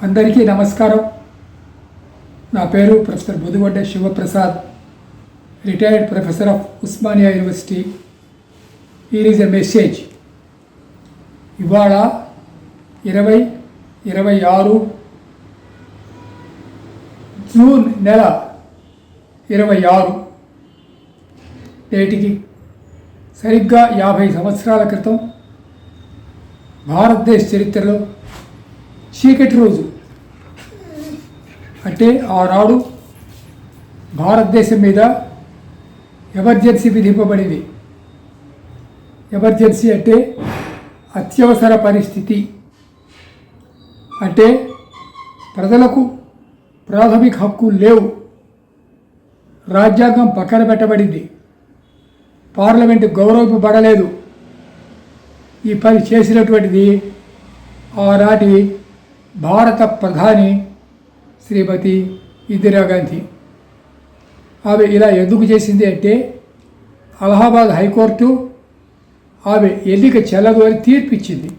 అందరికీ నమస్కారం. నా పేరు professor Budigodda Shivaprasad, retired professor of Osmania university. Here is a message. ఇవాళ 2026 జూన్ నెల 26 నేటికి సరిగ్గా 50 సంవత్సరాల క్రితం భారతదేశ చరిత్రలో చీకటి రోజు. అంటే ఆనాడు భారతదేశం మీద ఎమర్జెన్సీ విధింపబడింది. ఎమర్జెన్సీ అంటే అత్యవసర పరిస్థితి. అంటే ప్రజలకు ప్రాథమిక హక్కులు లేవు. రాజ్యాంగం పక్కన పెట్టబడింది. పార్లమెంటు గౌరవింపబడలేదు. ఈ పని చేసినటువంటిది ఆనాటి భారత ప్రధాని శ్రీమతి ఇందిరాగాంధీ. ఆమె ఇలా ఎందుకు చేసింది అంటే అలహాబాద్ హైకోర్టు ఆమె ఎన్నిక చెల్లదు అని తీర్పు ఇచ్చింది.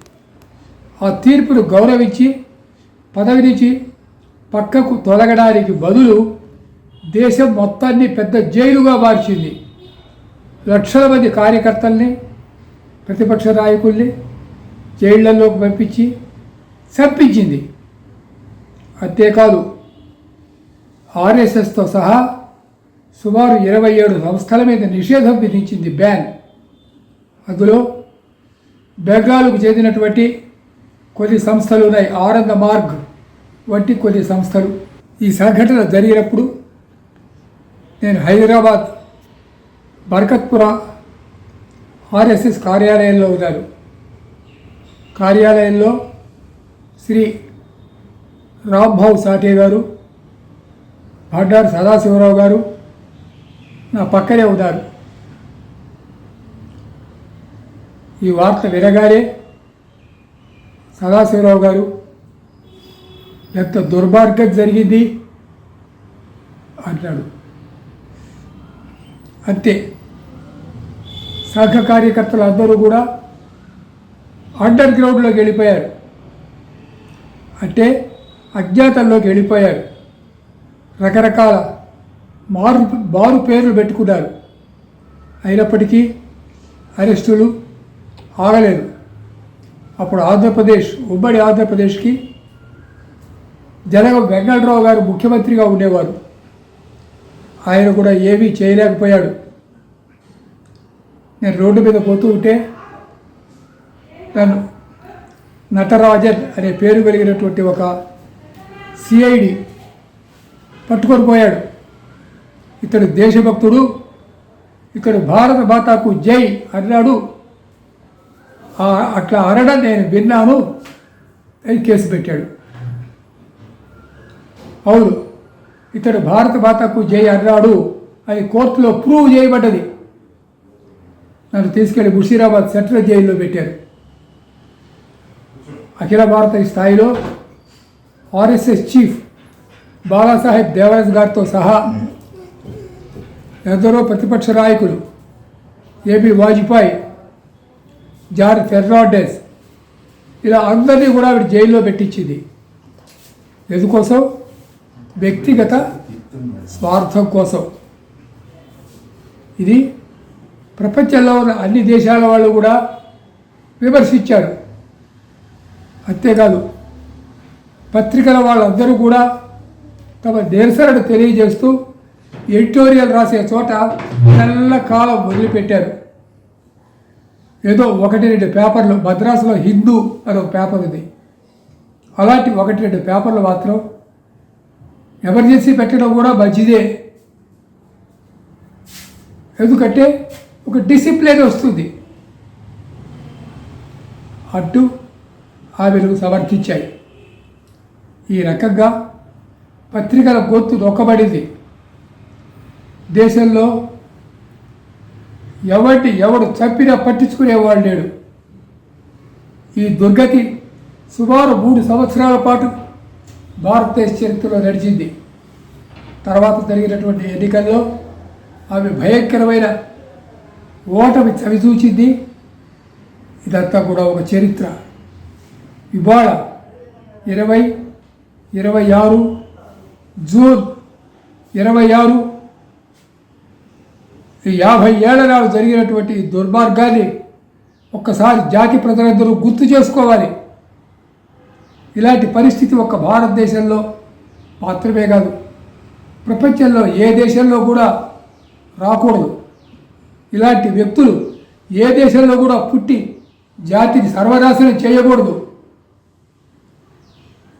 ఆ తీర్పును గౌరవించి పదవి నుంచి పక్కకు తొలగడానికి బదులు దేశం మొత్తాన్ని పెద్ద జైలుగా మార్చింది. లక్షల మంది కార్యకర్తల్ని, ప్రతిపక్ష నాయకుల్ని జైళ్లలోకి పంపించి చంపించింది. అంతేకాదు ఆర్ఎస్ఎస్తో సహా సుమారు 27 సంస్థల మీద నిషేధం విధించింది, బ్యాన్. అందులో బెంగాల్కు చెందినటువంటి కొన్ని సంస్థలు ఉన్నాయి, ఆనంద మార్గ్ వంటి కొన్ని సంస్థలు. ఈ సంఘటన జరిగినప్పుడు నేను హైదరాబాద్ బర్కత్పురా ఆర్ఎస్ఎస్ కార్యాలయంలో ఉన్నాను. కార్యాలయంలో శ్రీ రాంభావ్ సాటే గారు, భండారు సదాశివరావు గారు నా పక్కనే ఉన్నారు. ఈ వార్త వినగానే సదాశివరావు గారు ఎంత దుర్మార్గం జరిగింది అన్నాడు. అంతే, సంఘ కార్యకర్తలు అందరూ కూడా అండర్ గ్రౌండ్లోకి వెళ్ళిపోయారు. అంటే అజ్ఞాతంలోకి వెళ్ళిపోయారు. రకరకాల మారు పేర్లు పెట్టుకున్నారు. అయినప్పటికీ అరెస్టులు ఆగలేదు. అప్పుడు ఆంధ్రప్రదేశ్, ఉమ్మడి ఆంధ్రప్రదేశ్కి జనగం వెంకటరావు గారు ముఖ్యమంత్రిగా ఉండేవారు. ఆయన కూడా ఏమీ చేయలేకపోయాడు. నేను రోడ్డు మీద పోతూ ఉంటే నన్ను నటరాజన్ అనే పేరు కలిగినటువంటి ఒక సిఐడి పట్టుకొని పోయాడు. ఇతడు దేశభక్తుడు, ఇతడు భారత మాతాకు జై అన్నాడు. అట్లా అనడం నేను విన్నాను అని కేసు పెట్టాడు. అవును, ఇతడు భారత మాతాకు జై అన్నాడు అని కోర్టులో ప్రూవ్ చేయబడ్డది. నన్ను తీసుకెళ్లి ముషీరాబాద్ సెంట్రల్ జైల్లో పెట్టారు. అఖిల భారత స్థాయిలో ఆర్ఎస్ఎస్ చీఫ్ బాలాసాహెబ్ దేవరాజ్ గారితో సహా ఎందరో ప్రతిపక్ష నాయకులు, ఏబి వాజ్పేయి, జార్జ్ ఫెర్నాండెస్, ఇలా అందరినీ కూడా ఆవిడ జైల్లో పెట్టించింది. ఎందుకోసం? వ్యక్తిగత స్వార్థం కోసం. ఇది ప్రపంచంలో ఉన్న అన్ని దేశాల వాళ్ళు కూడా విమర్శించారు. అంతేకాదు పత్రికల వాళ్ళందరూ కూడా తమ నిరసనను తెలియజేస్తూ ఎడిటోరియల్ రాసే చోట నెల కాలం వదిలిపెట్టారు. ఏదో 1-2 పేపర్లు, మద్రాసులో హిందూ అని ఒక పేపర్ ఉంది, అలాంటి 1-2 పేపర్లు మాత్రం ఎమర్జెన్సీ పెట్టడం కూడా మంచిదే. ఎందుకంటే ఒక డిసిప్లిన్ వస్తుంది అంటూ ఆమెను సమర్థించాయి. ఈ రకంగా పత్రికల గొంతు నొక్కబడింది. దేశంలో ఎవడు చంపినా పట్టించుకునేవాడు లేడు. ఈ దుర్గతి సుమారు 3 సంవత్సరాల పాటు భారతదేశ చరిత్రలో నడిచింది. తర్వాత జరిగినటువంటి ఎన్నికల్లో ఆమె భయంకరమైన ఓటమి చవిచూచింది. ఇదంతా కూడా ఒక చరిత్ర. ఇవాళ 26 జూన్ 26 ఈ 50 ఏళ్ల నాడు జరిగినటువంటి ఈ దుర్మార్గాన్ని ఒక్కసారి జాతి ప్రజలందరూ గుర్తు చేసుకోవాలి. ఇలాంటి పరిస్థితి ఒక్క భారతదేశంలో మాత్రమే కాదు, ప్రపంచంలో ఏ దేశంలో కూడా రాకూడదు. ఇలాంటి వ్యక్తులు ఏ దేశంలో కూడా పుట్టి జాతిని సర్వనాశనం చేయకూడదు.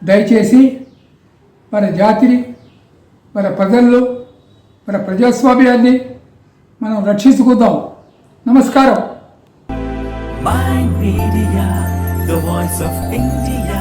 దయచేసి మన జాతిని, మన ప్రజలను, మన ప్రజాస్వామ్యాన్ని మనం రక్షించుకుందాం. నమస్కారం. Mind Media, the voice of India.